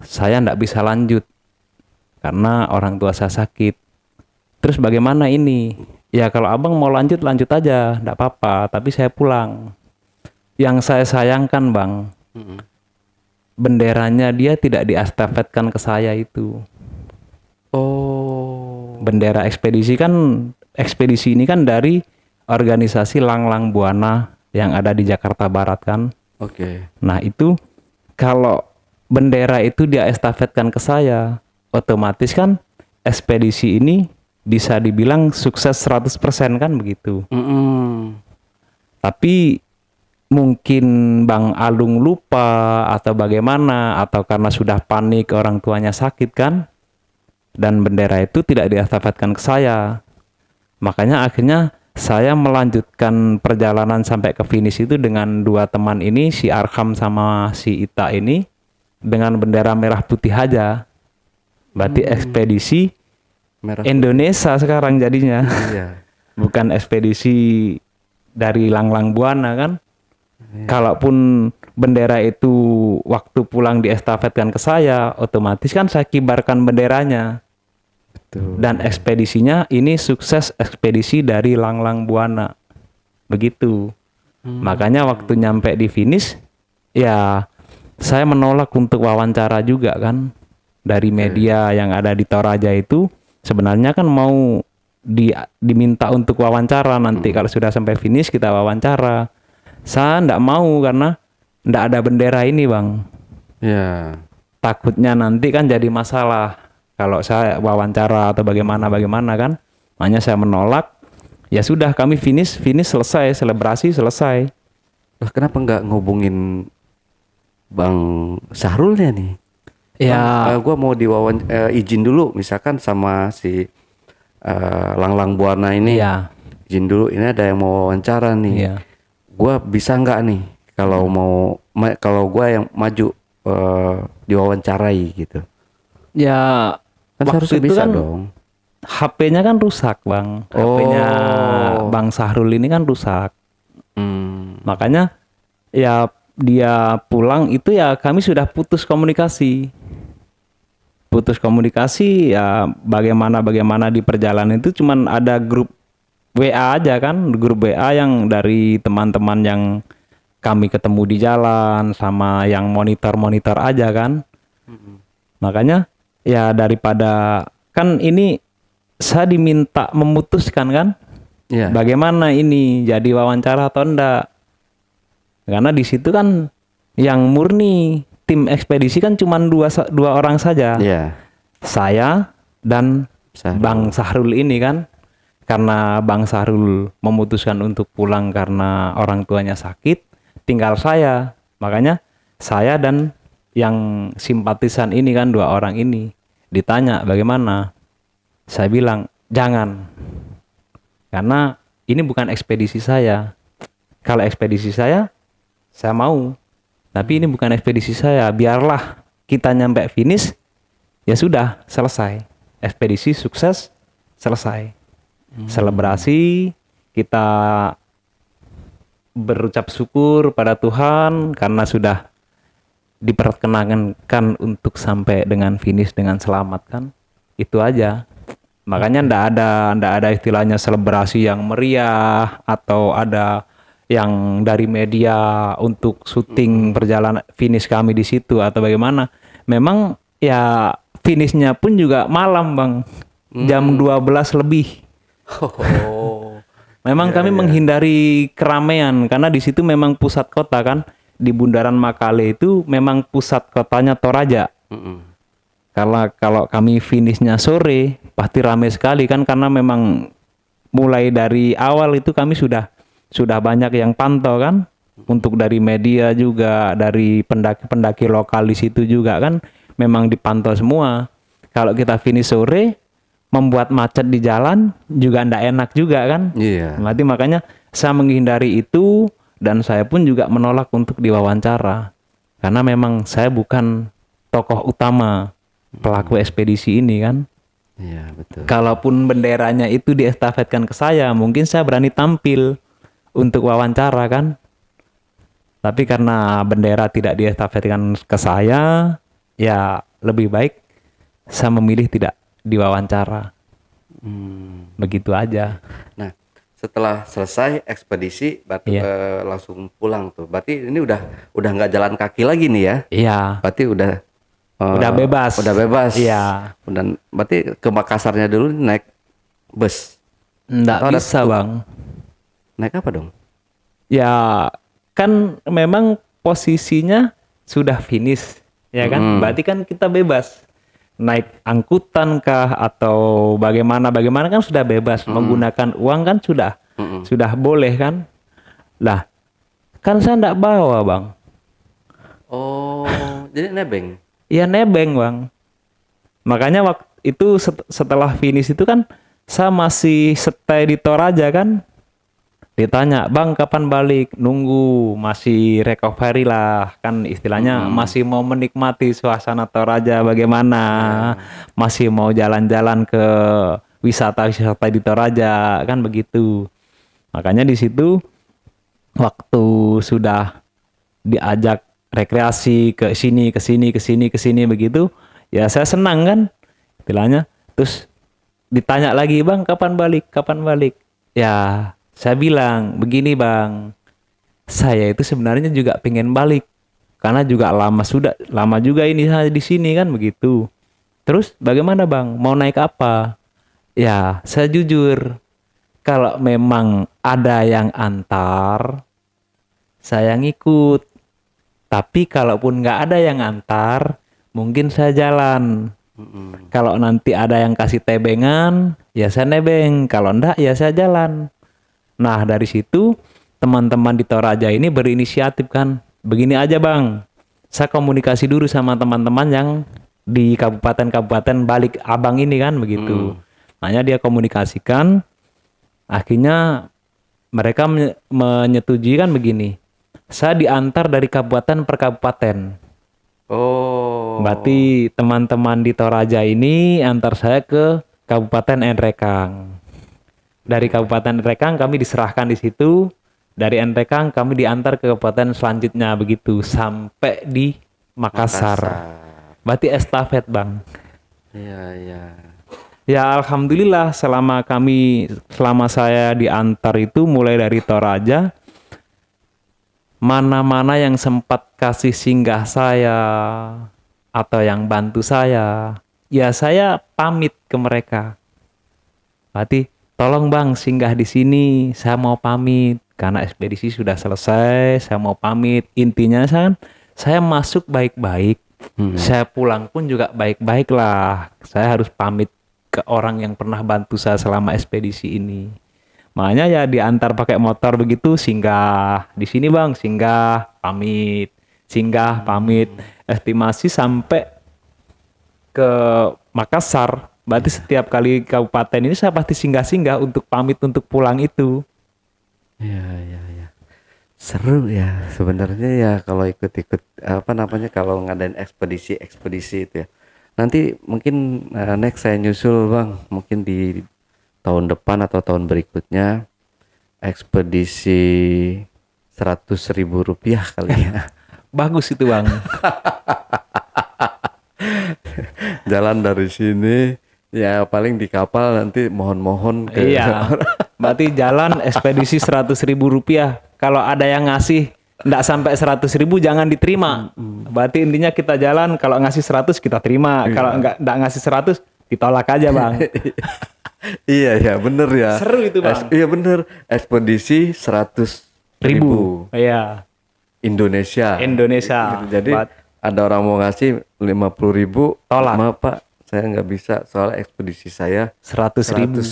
saya nggak bisa lanjut karena orang tua saya sakit. Terus bagaimana ini? Ya kalau abang mau lanjut aja, nggak apa-apa. Tapi saya pulang. Yang saya sayangkan Bang, benderanya dia tidak diestafetkan ke saya itu. Oh. Bendera ekspedisi ini kan dari organisasi Langlang Buana yang ada di Jakarta Barat kan. Oke. Nah itu kalau bendera itu dia estafetkan ke saya, otomatis kan ekspedisi ini bisa dibilang sukses 100% kan begitu. Tapi mungkin Bang Alung lupa atau bagaimana, atau karena sudah panik orang tuanya sakit kan, dan bendera itu tidak diestafetkan ke saya. Makanya akhirnya saya melanjutkan perjalanan sampai ke finish itu dengan dua teman ini, si Arham sama si Ita ini, dengan bendera merah putih aja. Berarti ekspedisi Merah Indonesia sekarang jadinya. Iya. Bukan ekspedisi dari Langlang Buana kan. Kalaupun bendera itu waktu pulang diestafetkan ke saya, otomatis kan saya kibarkan benderanya. Betul. Dan ekspedisinya ini sukses ekspedisi dari Langlang Buana. Begitu. Makanya waktu nyampe di finish, ya saya menolak untuk wawancara juga kan. Dari media yang ada di Toraja itu, sebenarnya kan mau diminta untuk wawancara nanti kalau sudah sampai finish kita wawancara. Saya enggak mau karena enggak ada bendera ini, Bang. Ya. Takutnya nanti kan jadi masalah kalau saya wawancara atau bagaimana kan. Makanya saya menolak. Ya sudah, kami finish selesai, selebrasi selesai. Lah kenapa nggak ngubungin Bang Sahrulnya nih? Ya, Gua mau izin dulu misalkan sama si Langlang Buana ini. iya. Izin dulu, ini ada yang mau wawancara nih. Iya. Gua bisa nggak nih kalau kalau gua yang maju diwawancarai gitu. Ya, Kan waktu harusnya itu bisa kan dong. HP-nya kan rusak, Bang. HP-nya Bang Sahrul ini kan rusak. Makanya ya dia pulang itu ya kami sudah putus komunikasi. Putus komunikasi ya bagaimana di perjalanan itu cuman ada grup WA aja kan, grup WA yang dari teman-teman yang kami ketemu di jalan sama yang monitor aja kan. Makanya ya daripada kan ini saya diminta memutuskan kan, Iya. bagaimana ini jadi wawancara atau enggak. Karena di situ kan yang murni tim ekspedisi kan cuma dua orang saja. Iya. Saya dan Sahrul. Bang Sahrul ini kan. Karena Bang Sahrul memutuskan untuk pulang karena orang tuanya sakit, tinggal saya. Makanya saya dan yang simpatisan ini kan, dua orang ini ditanya bagaimana. Saya bilang jangan. Karena ini bukan ekspedisi saya. Kalau ekspedisi saya mau. Tapi ini bukan ekspedisi saya. Biarlah kita nyampe finish, ya sudah selesai. Ekspedisi sukses, selesai. Selebrasi, kita berucap syukur pada Tuhan karena sudah diperkenankan untuk sampai dengan finish dengan selamat kan. Itu aja. Makanya ndak ada istilahnya selebrasi yang meriah atau ada yang dari media untuk syuting perjalanan finish kami di situ atau bagaimana. Memang ya finishnya pun juga malam, Bang. Jam 12 lebih. Memang kami menghindari keramaian karena di situ memang pusat kota kan. Di Bundaran Makale itu memang pusat kotanya Toraja. Kalau kami finishnya sore pasti ramai sekali kan, karena memang mulai dari awal itu kami sudah banyak yang pantau kan, untuk dari media juga, dari pendaki-pendaki lokal di situ juga kan memang dipantau semua. Kalau kita finish sore membuat macet di jalan juga ndak enak juga kan. Iya. Berarti makanya saya menghindari itu dan saya pun juga menolak untuk diwawancara. Karena memang saya bukan tokoh utama pelaku ekspedisi ini kan. Iya, betul. Kalaupun benderanya itu diestafetkan ke saya, mungkin saya berani tampil untuk wawancara kan. Tapi karena bendera tidak diestafetkan ke saya, ya lebih baik saya memilih tidak diwawancara. Begitu aja. Nah, setelah selesai ekspedisi, berarti langsung pulang tuh. Berarti ini udah nggak jalan kaki lagi nih ya? Iya. Berarti udah bebas. Udah bebas. Iya. Dan berarti ke Makassarnya dulu naik bus. Nggak Oh, ada bisa, Bang. Naik apa dong? Ya kan memang posisinya sudah finish, ya kan? Berarti kan kita bebas naik angkutan kah atau bagaimana kan sudah bebas menggunakan uang kan sudah boleh kan? Lah kan saya enggak bawa bang. Oh, jadi nebeng. Iya nebeng bang. Makanya waktu itu setelah finish itu kan saya masih stay di Toraja kan. Ditanya, bang kapan balik? Nunggu, masih recovery lah. Kan istilahnya masih mau menikmati suasana Toraja bagaimana. Masih mau jalan-jalan ke wisata-wisata di Toraja, kan begitu. Makanya di situ waktu sudah diajak rekreasi ke sini begitu, ya saya senang kan istilahnya. Terus ditanya lagi, bang kapan balik? Ya saya bilang begini bang, saya itu sebenarnya juga pengen balik karena juga lama juga ini saya di sini kan begitu. Terus bagaimana bang, mau naik apa? Ya saya jujur, kalau memang ada yang antar saya ngikut, tapi kalaupun nggak ada yang antar mungkin saya jalan. Kalau nanti ada yang kasih tebengan ya saya nebeng, kalau enggak ya saya jalan. Nah dari situ teman-teman di Toraja ini berinisiatif kan, begini aja bang, saya komunikasi dulu sama teman-teman yang di kabupaten balik abang ini kan begitu. Makanya dia komunikasikan, akhirnya mereka menyetujui kan begini, saya diantar dari kabupaten per kabupaten. Oh. Berarti teman-teman di Toraja ini antar saya ke Kabupaten Nrekang. Dari Kabupaten Nrekang kami diserahkan di situ. Dari Nrekang kami diantar ke kabupaten selanjutnya begitu sampai di Makassar. Berarti estafet bang. Iya iya. Ya alhamdulillah selama saya diantar itu mulai dari Toraja, mana-mana yang sempat kasih singgah saya atau yang bantu saya, ya saya pamit ke mereka. Berarti tolong bang singgah di sini, saya mau pamit karena ekspedisi sudah selesai, saya mau pamit. Intinya saya masuk baik-baik, saya pulang pun juga baik-baik lah. Saya harus pamit ke orang yang pernah bantu saya selama ekspedisi ini. Makanya ya diantar pakai motor begitu, singgah di sini bang, singgah pamit, estimasi sampai ke Makassar. Berarti setiap kali kabupaten ini saya pasti singgah-singgah untuk pamit untuk pulang itu. Iya iya iya. Seru ya sebenarnya ya kalau ikut-ikut kalau ngadain ekspedisi itu ya. Nanti mungkin next saya nyusul bang, mungkin di tahun depan atau tahun berikutnya ekspedisi 100.000 rupiah kali ya. Bagus itu bang. Jalan dari sini ya paling di kapal nanti mohon-mohon ke Berarti jalan ekspedisi 100.000 rupiah. Kalau ada yang ngasih nggak sampai 100.000 jangan diterima. Berarti intinya kita jalan, kalau ngasih 100 kita terima. Kalau nggak ngasih 100 ditolak aja bang. Iya ya bener ya. Seru itu bang. Iya bener. Ekspedisi 100.000. Iya. Indonesia. Jadi ada orang mau ngasih 50.000, tolak. Maaf pak, saya nggak bisa soal ekspedisi saya 100.000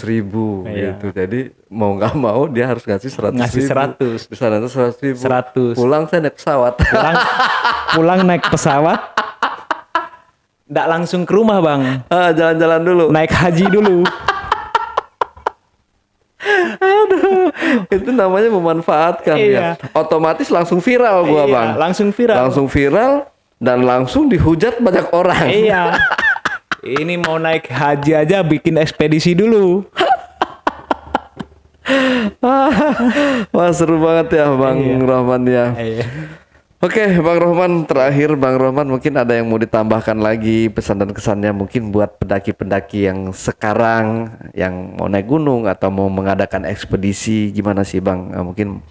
gitu. Jadi mau nggak mau dia harus ngasih 100.000. Di sana tuh 100.000. Pulang saya naik pesawat. Pulang naik pesawat. Nggak langsung ke rumah bang. Jalan-jalan dulu. Naik haji dulu. Aduh, itu namanya memanfaatkan ya. Otomatis langsung viral gua bang. Langsung viral dan langsung dihujat banyak orang. Iya. Ini mau naik haji aja bikin ekspedisi dulu. Wah seru banget ya Bang Rohman ya. Oke Bang Rohman, terakhir Bang Rohman mungkin ada yang mau ditambahkan lagi pesan dan kesannya mungkin buat pendaki-pendaki yang sekarang yang mau naik gunung atau mau mengadakan ekspedisi, gimana sih Bang? Mungkin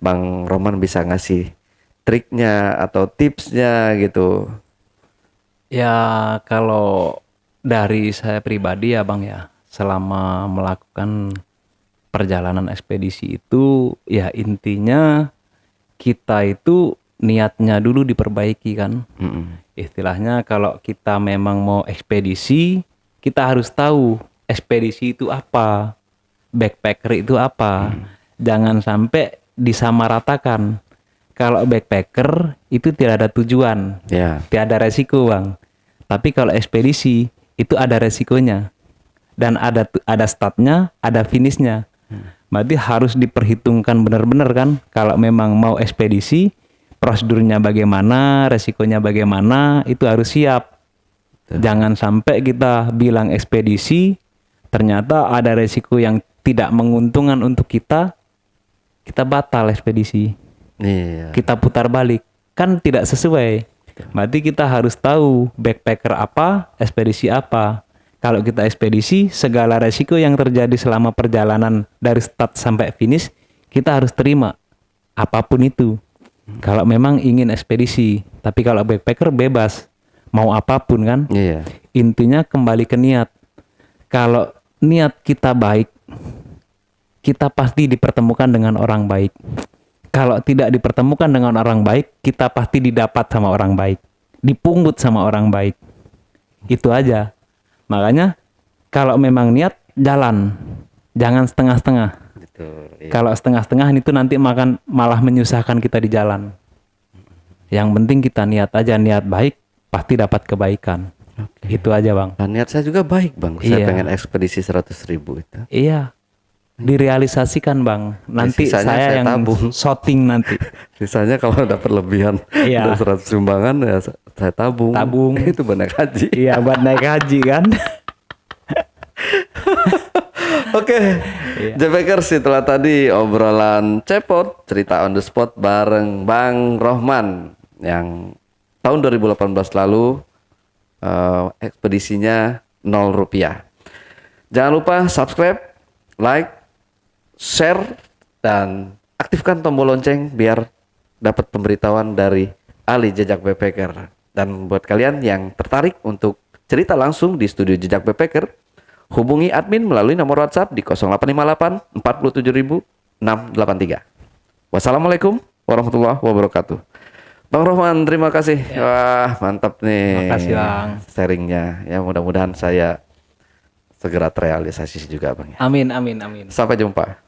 Bang Rohman bisa ngasih triknya atau tipsnya gitu. Ya kalau dari saya pribadi ya Bang ya, selama melakukan perjalanan ekspedisi itu ya intinya kita itu niatnya dulu diperbaiki kan. Istilahnya kalau kita memang mau ekspedisi, kita harus tahu ekspedisi itu apa, backpacker itu apa. Jangan sampai disamaratakan. Kalau backpacker itu tidak ada tujuan, tidak ada resiko bang. Tapi kalau ekspedisi itu ada resikonya dan ada startnya, ada finishnya. Berarti harus diperhitungkan benar-benar kan. Kalau memang mau ekspedisi, prosedurnya bagaimana, resikonya bagaimana, itu harus siap. Jangan sampai kita bilang ekspedisi, ternyata ada resiko yang tidak menguntungkan untuk kita batal ekspedisi. Kita putar balik, kan tidak sesuai. Berarti kita harus tahu backpacker apa, ekspedisi apa. Kalau kita ekspedisi, segala resiko yang terjadi selama perjalanan dari start sampai finish, kita harus terima apapun itu. Kalau memang ingin ekspedisi, tapi kalau backpacker bebas, mau apapun kan. Intinya kembali ke niat. Kalau niat kita baik, kita pasti dipertemukan dengan orang baik. Kalau tidak dipertemukan dengan orang baik, kita pasti didapat sama orang baik, dipungut sama orang baik. Itu aja. Makanya kalau memang niat, jalan, jangan setengah-setengah. Kalau setengah-setengah itu nanti malah menyusahkan kita di jalan. Yang penting kita niat aja, niat baik pasti dapat kebaikan. Itu aja bang. Nah, niat saya juga baik bang. Saya pengen ekspedisi 100.000 itu. Iya. Direalisasikan bang. Nanti saya yang tabung. shooting nanti. Sisanya kalau dapat lebihan dari 100 sumbangan ya saya tabung. Itu buat naik haji. Iya buat naik haji kan. Oke, J-Packers, setelah tadi obrolan cepot, cerita on the spot bareng Bang Rohman yang tahun 2018 lalu ekspedisinya 0 rupiah. Jangan lupa subscribe, like, share, dan aktifkan tombol lonceng biar dapat pemberitahuan dari Ali Jejak Backpacker. Dan buat kalian yang tertarik untuk cerita langsung di studio Jejak Backpacker, hubungi admin melalui nomor WhatsApp di 0858 47683. Wassalamualaikum warahmatullahi wabarakatuh. Bang Rohman, terima kasih. Wah, mantap nih. Terima kasih, Bang. Sharingnya. Ya, mudah-mudahan saya segera terrealisasi juga, Bang. Amin, amin, amin. Sampai jumpa.